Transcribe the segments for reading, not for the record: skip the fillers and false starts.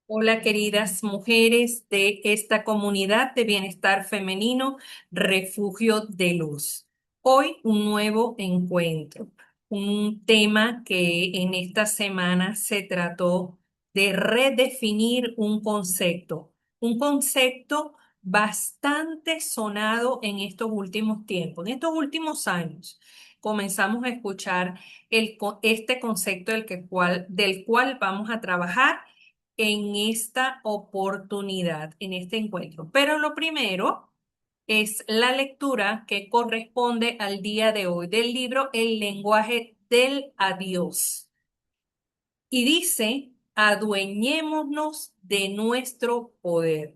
Hola, queridas mujeres de esta comunidad de bienestar femenino, Refugio de Luz. Hoy un nuevo encuentro, un tema que en esta semana se trató de redefinir un concepto bastante sonado en estos últimos tiempos, en estos últimos años. Comenzamos a escuchar este concepto del cual vamos a trabajar en esta oportunidad, en este encuentro. Pero lo primero es la lectura que corresponde al día de hoy del libro El lenguaje del adiós. Y dice, adueñémonos de nuestro poder.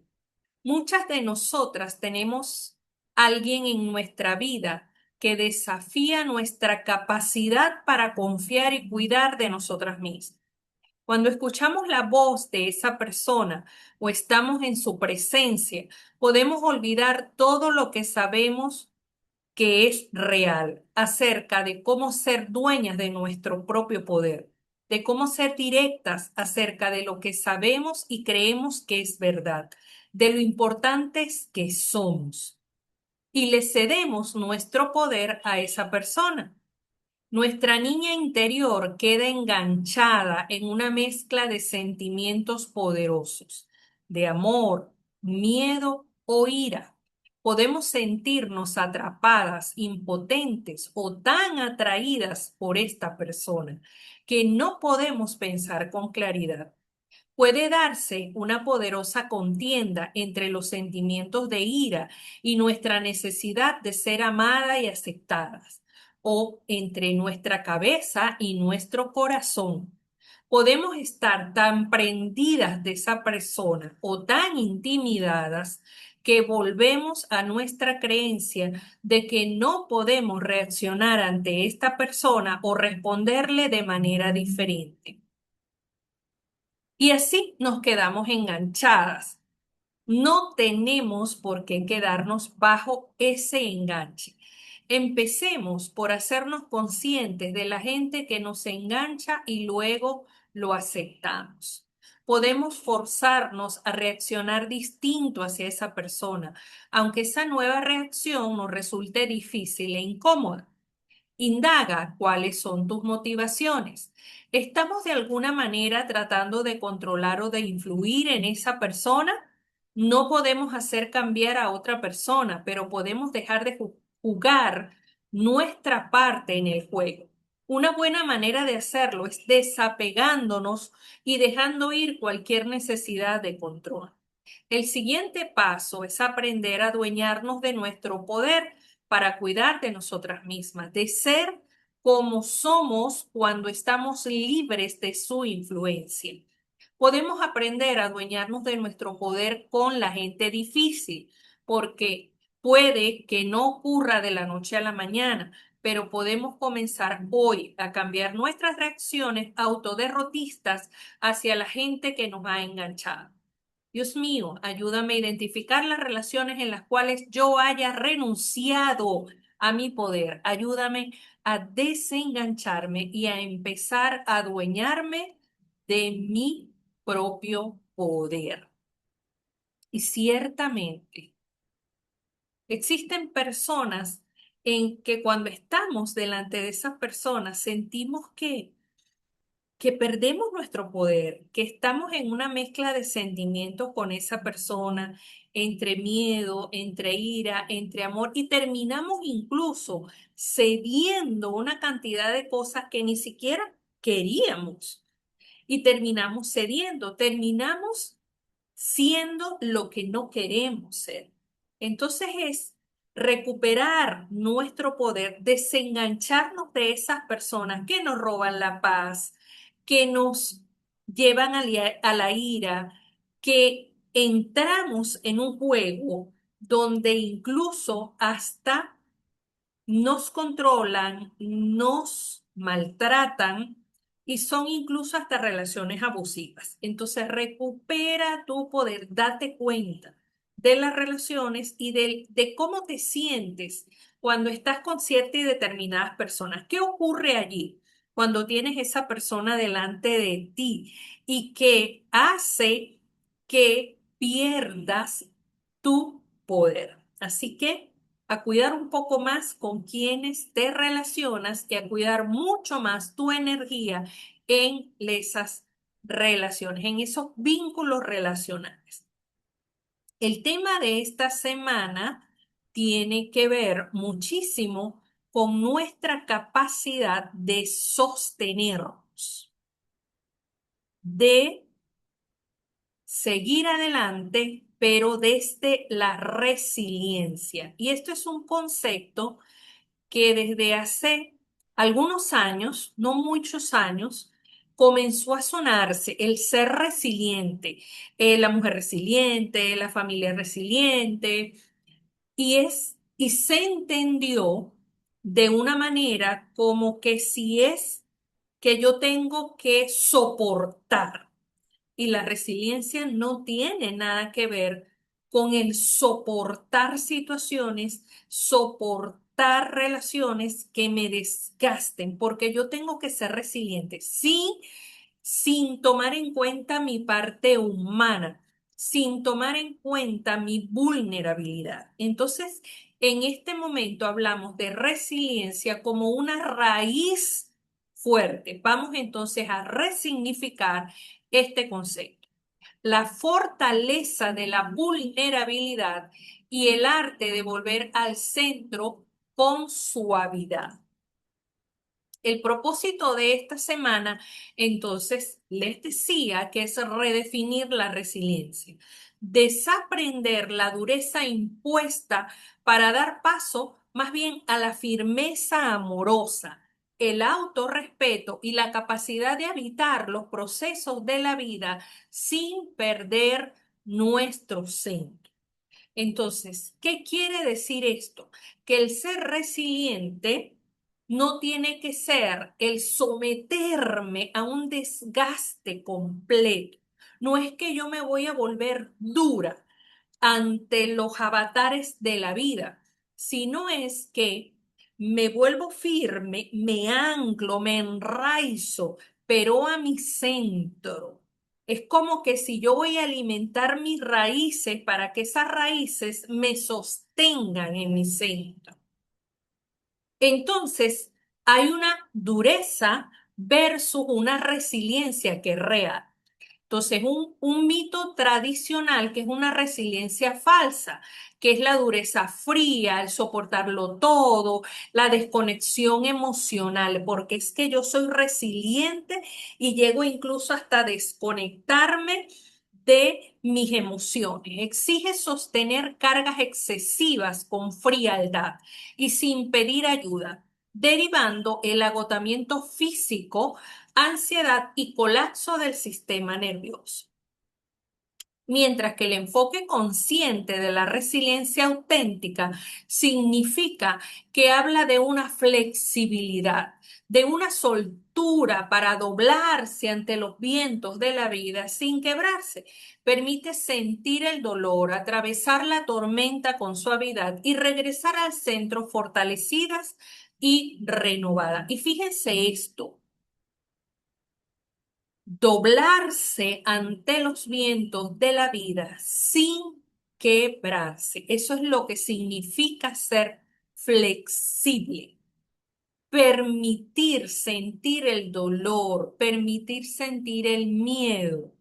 Muchas de nosotras tenemos alguien en nuestra vida que desafía nuestra capacidad para confiar y cuidar de nosotras mismas. Cuando escuchamos la voz de esa persona o estamos en su presencia, podemos olvidar todo lo que sabemos que es real acerca de cómo ser dueñas de nuestro propio poder, de cómo ser directas acerca de lo que sabemos y creemos que es verdad, de lo importantes que somos. Y le cedemos nuestro poder a esa persona. Nuestra niña interior queda enganchada en una mezcla de sentimientos poderosos, de amor, miedo o ira. Podemos sentirnos atrapadas, impotentes o tan atraídas por esta persona que no podemos pensar con claridad. Puede darse una poderosa contienda entre los sentimientos de ira y nuestra necesidad de ser amada y aceptadas, o entre nuestra cabeza y nuestro corazón. Podemos estar tan prendidas de esa persona o tan intimidadas que volvemos a nuestra creencia de que no podemos reaccionar ante esta persona o responderle de manera diferente. Y así nos quedamos enganchadas. No tenemos por qué quedarnos bajo ese enganche. Empecemos por hacernos conscientes de la gente que nos engancha y luego lo aceptamos. Podemos forzarnos a reaccionar distinto hacia esa persona, aunque esa nueva reacción nos resulte difícil e incómoda. Indaga cuáles son tus motivaciones. ¿Estamos de alguna manera tratando de controlar o de influir en esa persona? No podemos hacer cambiar a otra persona, pero podemos dejar de jugar nuestra parte en el juego. Una buena manera de hacerlo es desapegándonos y dejando ir cualquier necesidad de control. El siguiente paso es aprender a adueñarnos de nuestro poder para cuidar de nosotras mismas, de ser como somos cuando estamos libres de su influencia. Podemos aprender a adueñarnos de nuestro poder con la gente difícil, porque puede que no ocurra de la noche a la mañana, pero podemos comenzar hoy a cambiar nuestras reacciones autoderrotistas hacia la gente que nos ha enganchado. Dios mío, ayúdame a identificar las relaciones en las cuales yo haya renunciado a mi poder. Ayúdame a desengancharme y a empezar a adueñarme de mi propio poder. Y ciertamente existen personas en que cuando estamos delante de esas personas sentimos que perdemos nuestro poder, que estamos en una mezcla de sentimientos con esa persona, entre miedo, entre ira, entre amor, y terminamos incluso cediendo una cantidad de cosas que ni siquiera queríamos. Y terminamos cediendo, terminamos siendo lo que no queremos ser. Entonces es recuperar nuestro poder, desengancharnos de esas personas que nos roban la paz, que nos llevan a la ira, que entramos en un juego donde incluso hasta nos controlan, nos maltratan y son incluso hasta relaciones abusivas. Entonces recupera tu poder, date cuenta de las relaciones y de cómo te sientes cuando estás con ciertas y determinadas personas. ¿Qué ocurre allí cuando tienes esa persona delante de ti y que hace que pierdas tu poder. Así que a cuidar un poco más con quienes te relacionas y a cuidar mucho más tu energía en esas relaciones, en esos vínculos relacionales. El tema de esta semana tiene que ver muchísimo con nuestra capacidad de sostenernos, de seguir adelante, pero desde la resiliencia. Y esto es un concepto que desde hace algunos años, no muchos años, comenzó a sonarse el ser resiliente, la mujer resiliente, la familia resiliente, y se entendió de una manera como que si es que yo tengo que soportar. Y la resiliencia no tiene nada que ver con el soportar situaciones, soportar relaciones que me desgasten, porque yo tengo que ser resiliente, sí, sin tomar en cuenta mi parte humana, sin tomar en cuenta mi vulnerabilidad. Entonces, en este momento hablamos de resiliencia como una raíz fuerte. Vamos entonces a resignificar este concepto. La fortaleza de la vulnerabilidad y el arte de volver al centro con suavidad. El propósito de esta semana, entonces, les decía que es redefinir la resiliencia, desaprender la dureza impuesta para dar paso más bien a la firmeza amorosa, el autorrespeto y la capacidad de habitar los procesos de la vida sin perder nuestro centro. Entonces, ¿qué quiere decir esto? Que el ser resiliente no tiene que ser el someterme a un desgaste completo. No es que yo me voy a volver dura ante los avatares de la vida, sino es que me vuelvo firme, me anclo, me enraizo, pero a mi centro. Es como que si yo voy a alimentar mis raíces para que esas raíces me sostengan en mi centro. Entonces, hay una dureza versus una resiliencia que es real. Entonces, un mito tradicional que es una resiliencia falsa, que es la dureza fría, el soportarlo todo, la desconexión emocional, porque es que yo soy resiliente y llego incluso hasta desconectarme de mis emociones. Exige sostener cargas excesivas con frialdad y sin pedir ayuda, derivando el agotamiento físico, ansiedad y colapso del sistema nervioso. Mientras que el enfoque consciente de la resiliencia auténtica significa que habla de una flexibilidad, de una soltura para doblarse ante los vientos de la vida sin quebrarse. Permite sentir el dolor, atravesar la tormenta con suavidad y regresar al centro fortalecidas y renovadas. Y fíjense esto, doblarse ante los vientos de la vida sin quebrarse. Eso es lo que significa ser flexible. Permitir sentir el dolor, permitir sentir el miedo,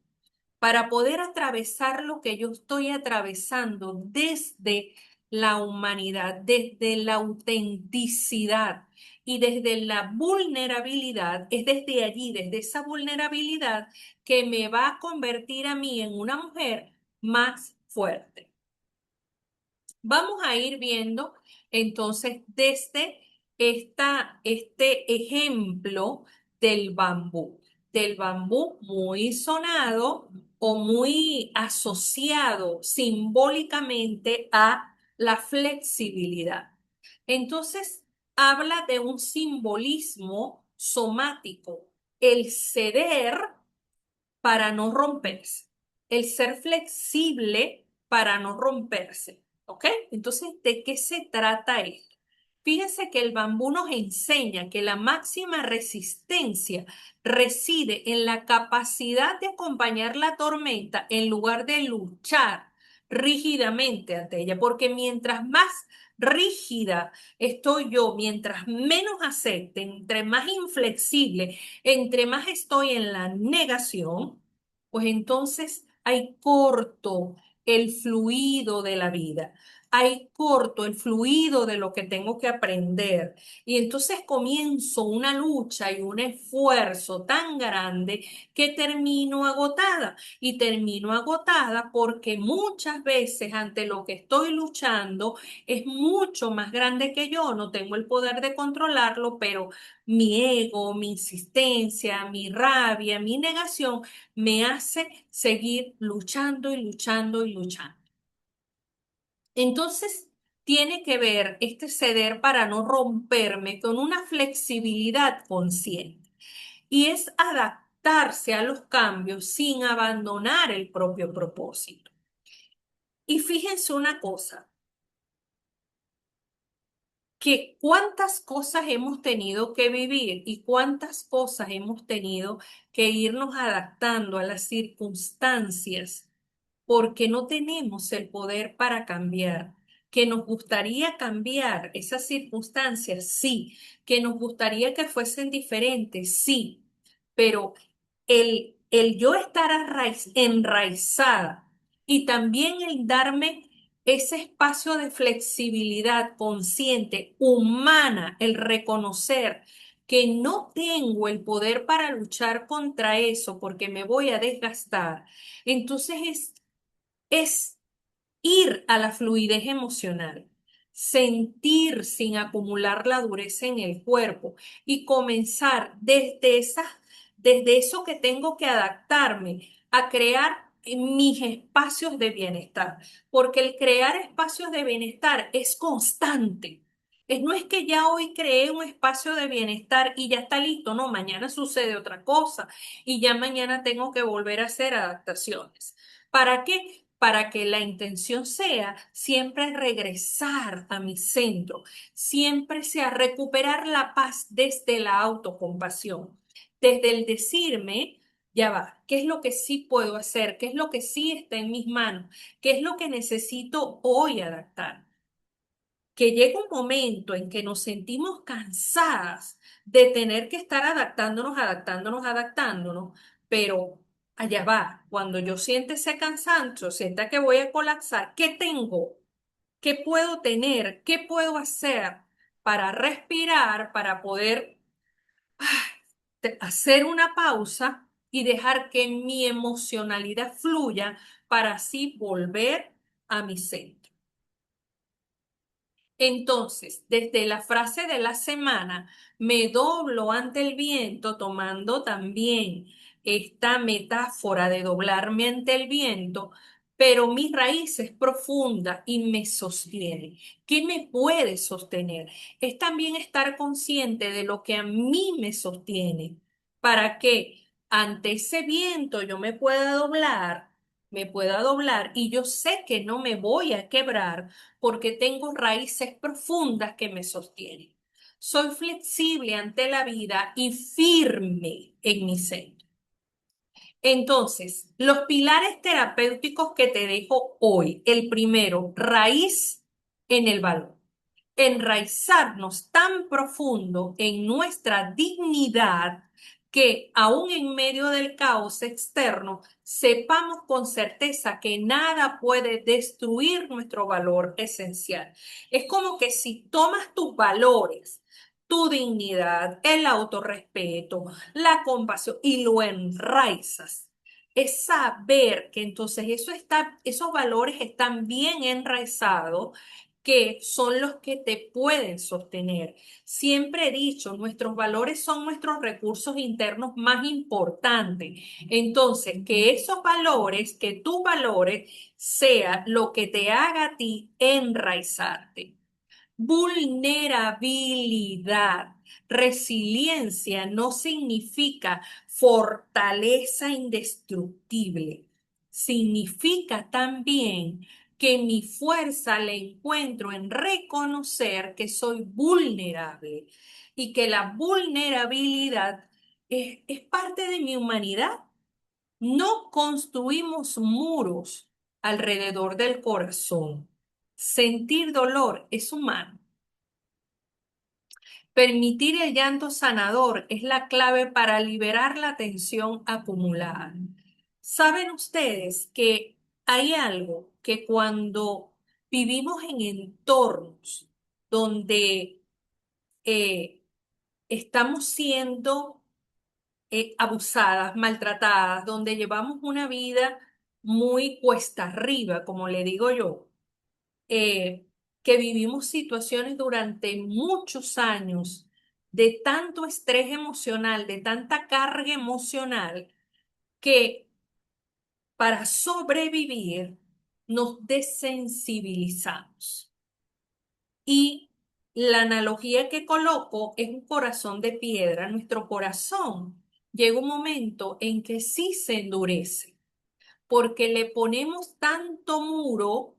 para poder atravesar lo que yo estoy atravesando desde la humanidad, desde la autenticidad y desde la vulnerabilidad, es desde allí, desde esa vulnerabilidad que me va a convertir a mí en una mujer más fuerte. Vamos a ir viendo entonces desde este ejemplo del bambú muy sonado o muy asociado simbólicamente a la flexibilidad. Entonces, habla de un simbolismo somático, el ceder para no romperse, el ser flexible para no romperse. ¿Ok? Entonces, ¿de qué se trata esto? Fíjense que el bambú nos enseña que la máxima resistencia reside en la capacidad de acompañar la tormenta en lugar de luchar rígidamente ante ella, porque mientras más rígida estoy yo, mientras menos acepte, entre más inflexible, entre más estoy en la negación, pues entonces hay corto el fluido de la vida. Hay corto el fluido de lo que tengo que aprender. Y entonces comienzo una lucha y un esfuerzo tan grande que termino agotada. Y termino agotada porque muchas veces ante lo que estoy luchando es mucho más grande que yo. No tengo el poder de controlarlo, pero mi ego, mi insistencia, mi rabia, mi negación me hace seguir luchando y luchando y luchando. Entonces, tiene que ver este ceder para no romperme con una flexibilidad consciente y es adaptarse a los cambios sin abandonar el propio propósito. Y fíjense una cosa, que cuántas cosas hemos tenido que vivir y cuántas cosas hemos tenido que irnos adaptando a las circunstancias porque no tenemos el poder para cambiar. Que nos gustaría cambiar esas circunstancias, sí. Que nos gustaría que fuesen diferentes, sí. Pero el yo estar enraizada y también el darme ese espacio de flexibilidad consciente, humana, el reconocer que no tengo el poder para luchar contra eso porque me voy a desgastar. Entonces es ir a la fluidez emocional, sentir sin acumular la dureza en el cuerpo y comenzar desde eso que tengo que adaptarme a crear mis espacios de bienestar, porque el crear espacios de bienestar es constante. No es que ya hoy creé un espacio de bienestar y ya está listo, no, mañana sucede otra cosa y ya mañana tengo que volver a hacer adaptaciones. ¿Para qué? Para que la intención sea siempre regresar a mi centro, siempre sea recuperar la paz desde la autocompasión, desde el decirme, ya va, ¿qué es lo que sí puedo hacer? ¿Qué es lo que sí está en mis manos? ¿Qué es lo que necesito hoy adaptar? Que llega un momento en que nos sentimos cansadas de tener que estar adaptándonos, adaptándonos, adaptándonos, pero allá va, cuando yo sienta ese cansancio, sienta que voy a colapsar, ¿qué tengo? ¿Qué puedo tener? ¿Qué puedo hacer para respirar, para poder hacer una pausa y dejar que mi emocionalidad fluya para así volver a mi centro? Entonces, desde la frase de la semana, me doblo ante el viento, tomando también esta metáfora de doblarme ante el viento, pero mi raíz es profunda y me sostiene. ¿Qué me puede sostener? Es también estar consciente de lo que a mí me sostiene, para que ante ese viento yo me pueda doblar y yo sé que no me voy a quebrar porque tengo raíces profundas que me sostienen. Soy flexible ante la vida y firme en mi centro. Entonces, los pilares terapéuticos que te dejo hoy. El primero, raíz en el valor. Enraizarnos tan profundo en nuestra dignidad que aún en medio del caos externo sepamos con certeza que nada puede destruir nuestro valor esencial. Es como que si tomas tus valores, tu dignidad, el autorrespeto, la compasión y lo enraizas. Es saber que entonces esos valores están bien enraizados, que son los que te pueden sostener. Siempre he dicho, nuestros valores son nuestros recursos internos más importantes. Entonces, que esos valores, que tus valores, sea lo que te haga a ti enraizarte. Vulnerabilidad. Resiliencia no significa fortaleza indestructible. Significa también que mi fuerza la encuentro en reconocer que soy vulnerable y que la vulnerabilidad es parte de mi humanidad. No construimos muros alrededor del corazón. Sentir dolor es humano. Permitir el llanto sanador es la clave para liberar la tensión acumulada. ¿Saben ustedes que hay algo que cuando vivimos en entornos donde eh, estamos siendo abusadas, maltratadas, donde llevamos una vida muy cuesta arriba, como le digo yo, eh, que vivimos situaciones durante muchos años de tanto estrés emocional, de tanta carga emocional, que para sobrevivir nos desensibilizamos? Y la analogía que coloco es un corazón de piedra. Nuestro corazón llega un momento en que sí se endurece porque le ponemos tanto muro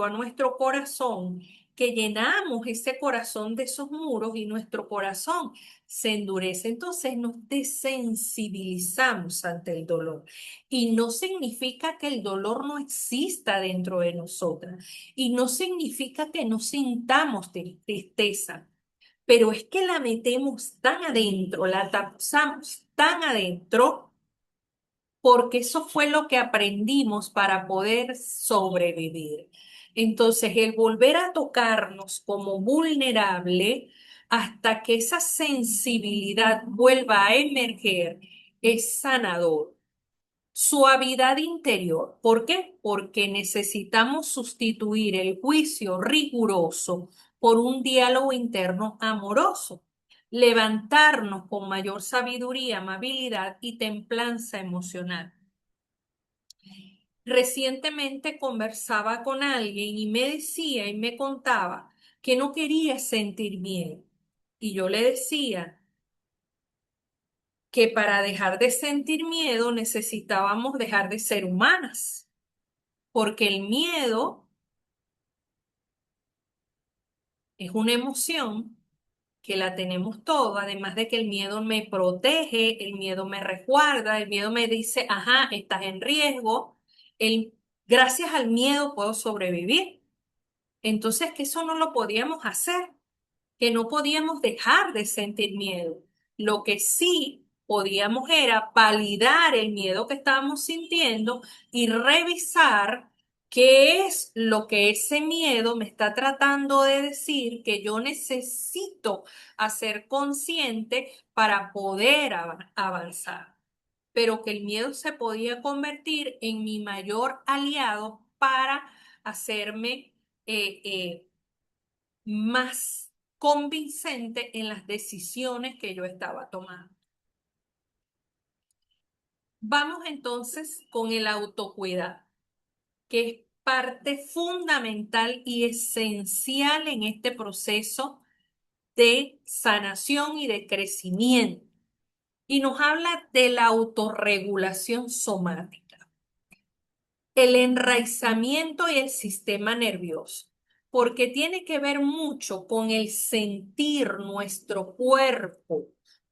a nuestro corazón, que llenamos ese corazón de esos muros y nuestro corazón se endurece. Entonces nos desensibilizamos ante el dolor. Y no significa que el dolor no exista dentro de nosotras. Y no significa que no sintamos tristeza. Pero es que la metemos tan adentro, la tapamos tan adentro porque eso fue lo que aprendimos para poder sobrevivir. Entonces, el volver a tocarnos como vulnerable hasta que esa sensibilidad vuelva a emerger es sanador. Suavidad interior. ¿Por qué? Porque necesitamos sustituir el juicio riguroso por un diálogo interno amoroso. Levantarnos con mayor sabiduría, amabilidad y templanza emocional. Recientemente conversaba con alguien y me decía y me contaba que no quería sentir miedo. Y yo le decía que para dejar de sentir miedo necesitábamos dejar de ser humanas, porque el miedo es una emoción que la tenemos todo, además de que el miedo me protege, el miedo me resguarda, el miedo me dice, ajá, estás en riesgo, gracias al miedo puedo sobrevivir. Entonces, que eso no lo podíamos hacer, que no podíamos dejar de sentir miedo. Lo que sí podíamos era validar el miedo que estábamos sintiendo y revisar qué es lo que ese miedo me está tratando de decir que yo necesito hacer consciente para poder avanzar. Pero que el miedo se podía convertir en mi mayor aliado para hacerme más convincente en las decisiones que yo estaba tomando. Vamos entonces con el autocuidado, que es parte fundamental y esencial en este proceso de sanación y de crecimiento. Y nos habla de la autorregulación somática, el enraizamiento y el sistema nervioso, porque tiene que ver mucho con el sentir nuestro cuerpo,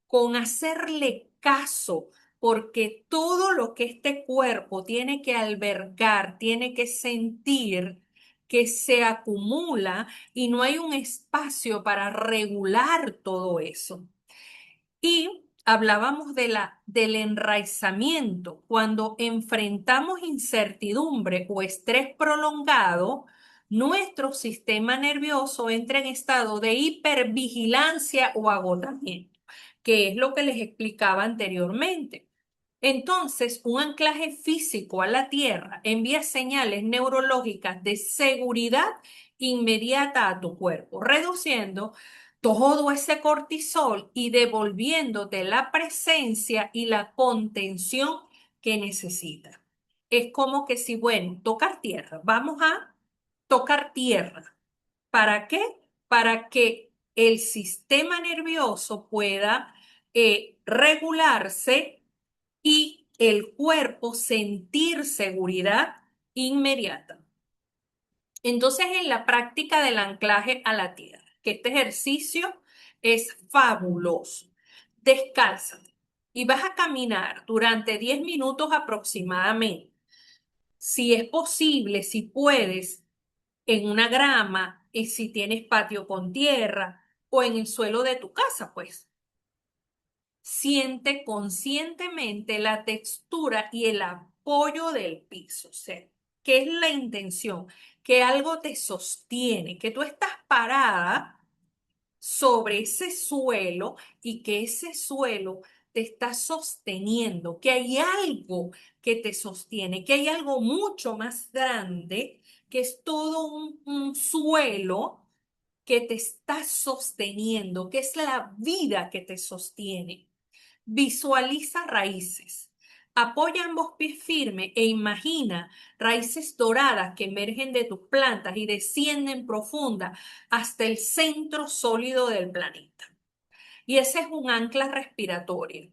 con hacerle caso, porque todo lo que este cuerpo tiene que albergar, tiene que sentir, que se acumula y no hay un espacio para regular todo eso. Y hablábamos del enraizamiento. Cuando enfrentamos incertidumbre o estrés prolongado, nuestro sistema nervioso entra en estado de hipervigilancia o agotamiento, que es lo que les explicaba anteriormente. Entonces, un anclaje físico a la tierra envía señales neurológicas de seguridad inmediata a tu cuerpo, reduciendo todo ese cortisol y devolviéndote la presencia y la contención que necesitas. Es como que si, bueno, tocar tierra, vamos a tocar tierra. ¿Para qué? Para que el sistema nervioso pueda regularse y el cuerpo sentir seguridad inmediata. Entonces, en la práctica del anclaje a la tierra, que este ejercicio es fabuloso. Descálzate y vas a caminar durante 10 minutos aproximadamente. Si es posible, si puedes, en una grama, y si tienes patio con tierra o en el suelo de tu casa, pues. Siente conscientemente la textura y el apoyo del piso. O sea, ¿qué es la intención? Que algo te sostiene, que tú estás parada sobre ese suelo y que ese suelo te está sosteniendo, que hay algo que te sostiene, que hay algo mucho más grande, que es todo un suelo que te está sosteniendo, que es la vida que te sostiene. Visualiza raíces. Apoya ambos pies firmes e imagina raíces doradas que emergen de tus plantas y descienden profunda hasta el centro sólido del planeta. Y ese es un ancla respiratoria.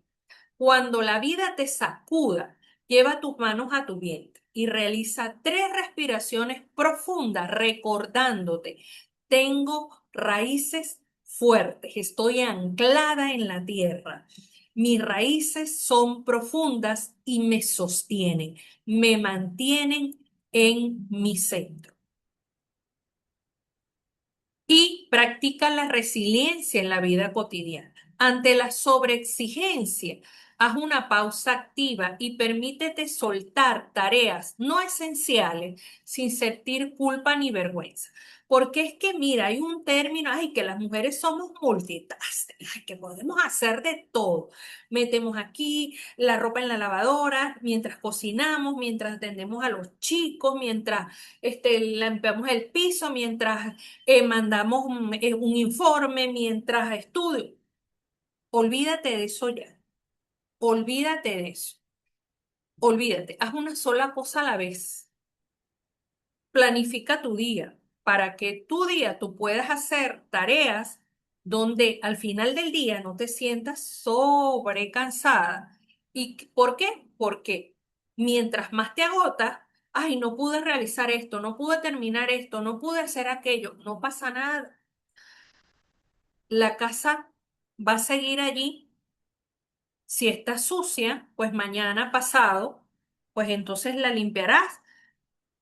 Cuando la vida te sacuda, lleva tus manos a tu vientre y realiza 3 respiraciones profundas recordándote, tengo raíces fuertes, estoy anclada en la tierra. Mis raíces son profundas y me sostienen, me mantienen en mi centro. Y practica la resiliencia en la vida cotidiana. Ante la sobreexigencia, haz una pausa activa y permítete soltar tareas no esenciales sin sentir culpa ni vergüenza. Porque es que, mira, hay un término, ay, que las mujeres somos multitasking, ay, que podemos hacer de todo. Metemos aquí la ropa en la lavadora, mientras cocinamos, mientras atendemos a los chicos, mientras limpiamos el piso, mientras mandamos un informe mientras estudio. Olvídate de eso ya. Olvídate de eso. Olvídate. Haz una sola cosa a la vez. Planifica tu día para que tu día tú puedas hacer tareas donde al final del día no te sientas sobrecansada. ¿Y por qué? Porque mientras más te agotas, ay, no pude realizar esto, no pude terminar esto, no pude hacer aquello, no pasa nada. La casa va a seguir allí. Si está sucia, pues mañana pasado, pues entonces la limpiarás.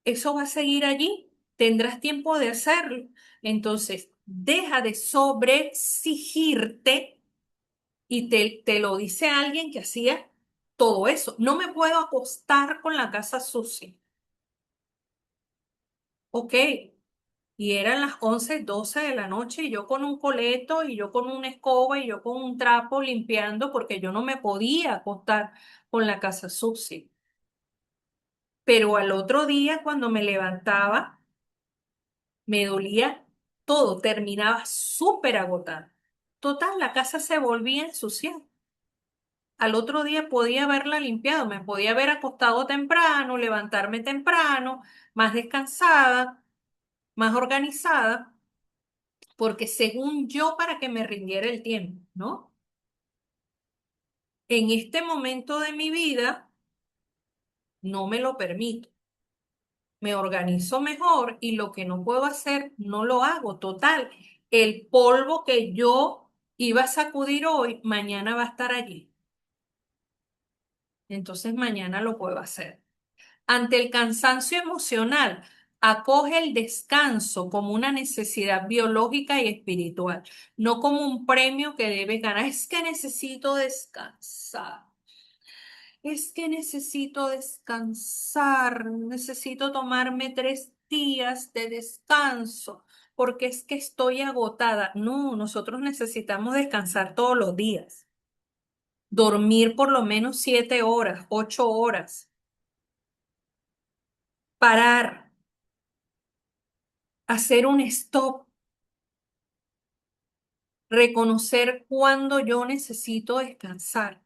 Eso va a seguir allí. Tendrás tiempo de hacerlo. Entonces, deja de sobreexigirte y te lo dice alguien que hacía todo eso. No me puedo acostar con la casa sucia. Ok. Y eran las 11, 12 de la noche y yo con un coleto y yo con una escoba y yo con un trapo limpiando porque yo no me podía acostar con la casa sucia. Pero al otro día cuando me levantaba me dolía todo, terminaba súper agotada. Total, la casa se volvía a ensuciar. Al otro día podía haberla limpiado, me podía haber acostado temprano, levantarme temprano, más descansada, más organizada porque según yo, para que me rindiera el tiempo, ¿no? En este momento de mi vida, no me lo permito. Me organizo mejor y lo que no puedo hacer, no lo hago. Total, el polvo que yo iba a sacudir hoy, mañana va a estar allí. Entonces mañana lo puedo hacer. Ante el cansancio emocional, acoge el descanso como una necesidad biológica y espiritual, no como un premio que debes ganar. Es que necesito descansar. Es que necesito descansar. Necesito tomarme 3 días de descanso porque es que estoy agotada. No, nosotros necesitamos descansar todos los días. Dormir por lo menos 7 horas, 8 horas. Parar, hacer un stop, reconocer cuándo yo necesito descansar.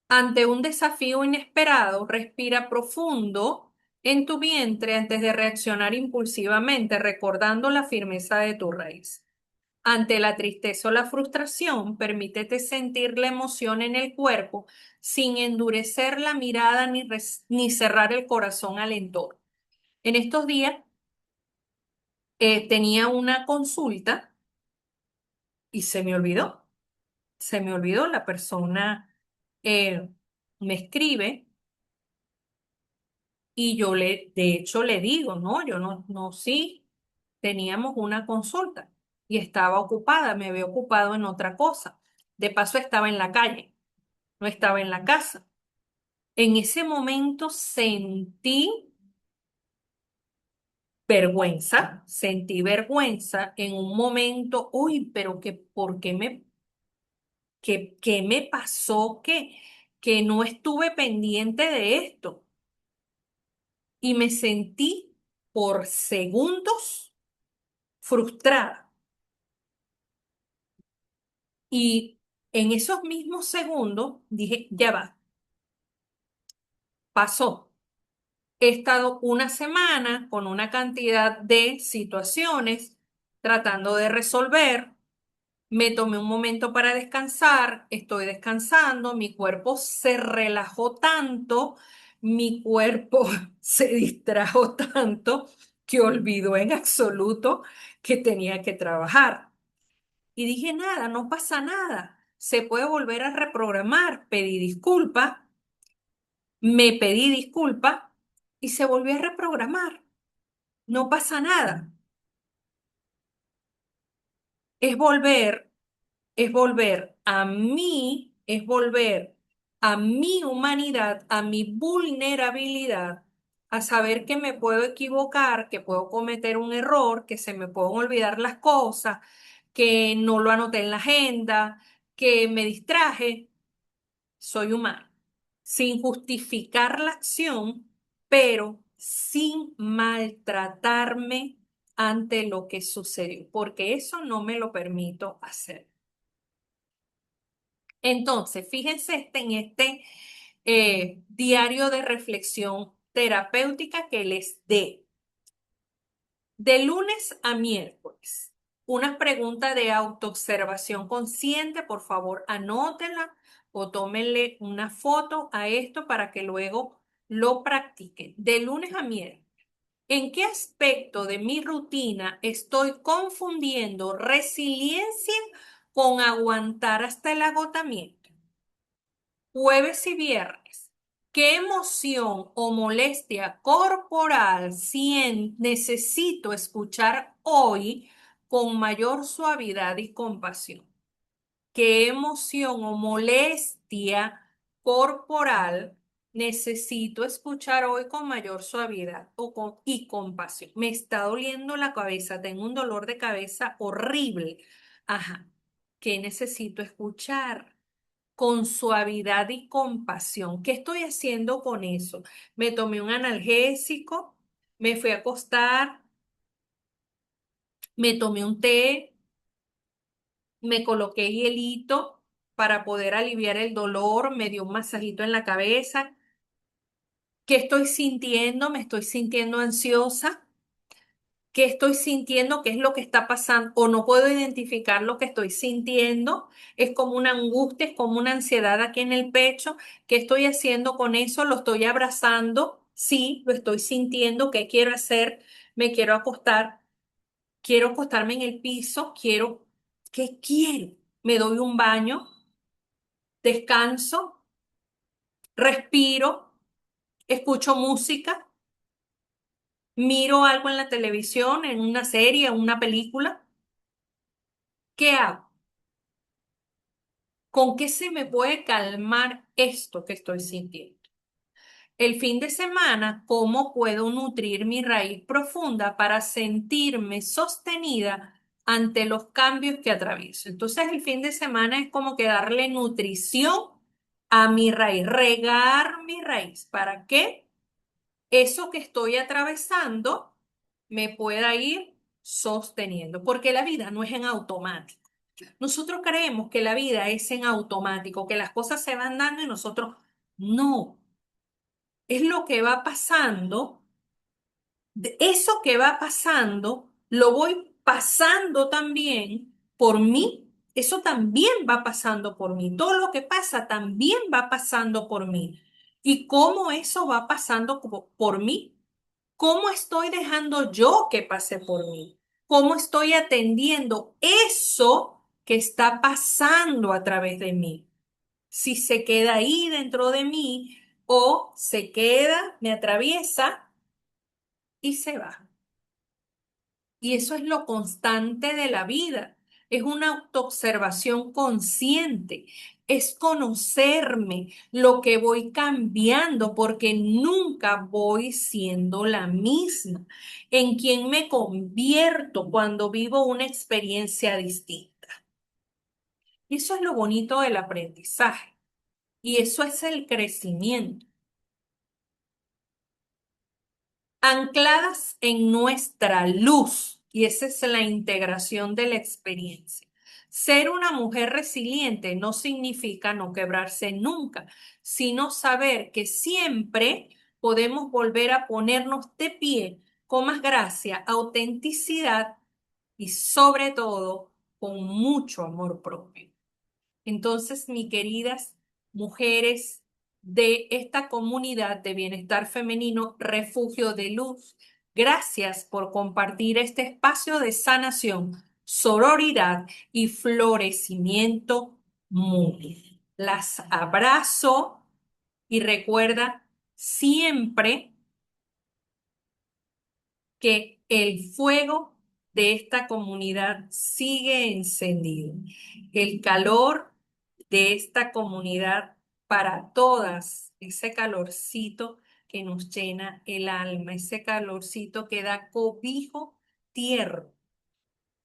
Ante un desafío inesperado, respira profundo en tu vientre antes de reaccionar impulsivamente, recordando la firmeza de tu raíz. Ante la tristeza o la frustración, permítete sentir la emoción en el cuerpo sin endurecer la mirada ni cerrar el corazón al entorno. En estos días tenía una consulta y se me olvidó. Se me olvidó, la persona eh, me escribe y de hecho le digo, no, yo no, sí, teníamos una consulta y estaba ocupada, me había ocupado en otra cosa. De paso estaba en la calle, no estaba en la casa. En ese momento sentí vergüenza en un momento, uy, pero ¿por qué me pasó que no estuve pendiente de esto? Y me sentí por segundos frustrada. Y en esos mismos segundos dije, ya va, pasó. He estado una semana con una cantidad de situaciones tratando de resolver. Me tomé un momento para descansar, estoy descansando, mi cuerpo se relajó tanto, mi cuerpo se distrajo tanto que olvidó en absoluto que tenía que trabajar. Y dije, nada, no pasa nada, se puede volver a reprogramar. Pedí disculpas, me pedí disculpas y se volvió a reprogramar. No pasa nada. Es volver es volver a mi humanidad, a mi vulnerabilidad, a saber que me puedo equivocar, que puedo cometer un error, que se me pueden olvidar las cosas, que no lo anoté en la agenda, que me distraje. Soy humano, sin justificar la acción, pero sin maltratarme ante lo que sucedió, porque eso no me lo permito hacer. Entonces, fíjense en este diario de reflexión terapéutica que les dé de lunes a miércoles. Una pregunta de autoobservación consciente, por favor, anótenla o tómenle una foto a esto para que luego lo practiquen. De lunes a miércoles. ¿En qué aspecto de mi rutina estoy confundiendo resiliencia con aguantar hasta el agotamiento? Jueves y viernes. ¿Qué emoción o molestia corporal necesito escuchar hoy con mayor suavidad y compasión? ¿Qué emoción o molestia corporal necesito escuchar hoy con mayor suavidad y compasión? Me está doliendo la cabeza, tengo un dolor de cabeza horrible. Ajá, ¿qué necesito escuchar? Con suavidad y compasión. ¿Qué estoy haciendo con eso? Me tomé un analgésico, me fui a acostar, me tomé un té, me coloqué hielito para poder aliviar el dolor, me dio un masajito en la cabeza. ¿Qué estoy sintiendo? ¿Me estoy sintiendo ansiosa? ¿Qué estoy sintiendo? ¿Qué es lo que está pasando? O no puedo identificar lo que estoy sintiendo. Es como una angustia, es como una ansiedad aquí en el pecho. ¿Qué estoy haciendo con eso? ¿Lo estoy abrazando? Sí, lo estoy sintiendo. ¿Qué quiero hacer? Me quiero acostar. Quiero acostarme en el piso. ¿Qué quiero? Me doy un baño, descanso, respiro, escucho música, miro algo en la televisión, en una serie, en una película. ¿Qué hago? ¿Con qué se me puede calmar esto que estoy sintiendo? El fin de semana, ¿cómo puedo nutrir mi raíz profunda para sentirme sostenida ante los cambios que atravieso? Entonces, el fin de semana es como que darle nutrición a mi raíz, regar mi raíz. ¿Para qué? Eso que estoy atravesando me pueda ir sosteniendo, porque la vida no es en automático. Nosotros creemos que la vida es en automático, que las cosas se van dando y nosotros no. Es lo que va pasando, eso que va pasando, lo voy pasando también por mí. Eso también va pasando por mí. Todo lo que pasa también va pasando por mí. ¿Y cómo eso va pasando por mí? ¿Cómo estoy dejando yo que pase por mí? ¿Cómo estoy atendiendo eso que está pasando a través de mí? Si se queda ahí dentro de mí o se queda, me atraviesa y se va. Y eso es lo constante de la vida. Es una autoobservación consciente. Es conocerme lo que voy cambiando porque nunca voy siendo la misma. En quien me convierto cuando vivo una experiencia distinta. Y eso es lo bonito del aprendizaje. Y eso es el crecimiento. Ancladas en nuestra luz, y esa es la integración de la experiencia. Ser una mujer resiliente no significa no quebrarse nunca, sino saber que siempre podemos volver a ponernos de pie con más gracia, autenticidad y sobre todo con mucho amor propio. Entonces, mis queridas mujeres de esta comunidad de bienestar femenino, Refugio de Luz, gracias por compartir este espacio de sanación, sororidad y florecimiento mutuo. Las abrazo y recuerda siempre que el fuego de esta comunidad sigue encendido. El calor de esta comunidad para todas, ese calorcito que nos llena el alma, ese calorcito que da cobijo tierno,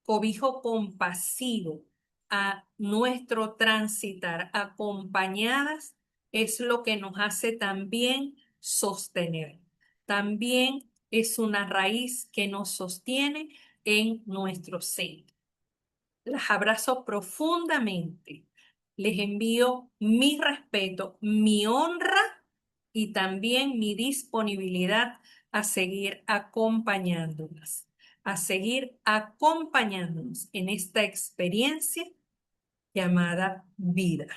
cobijo compasivo a nuestro transitar, acompañadas, es lo que nos hace también sostener. También es una raíz que nos sostiene en nuestro ser. Las abrazo profundamente. Les envío mi respeto, mi honra y también mi disponibilidad a seguir acompañándolas, a seguir acompañándonos en esta experiencia llamada vida.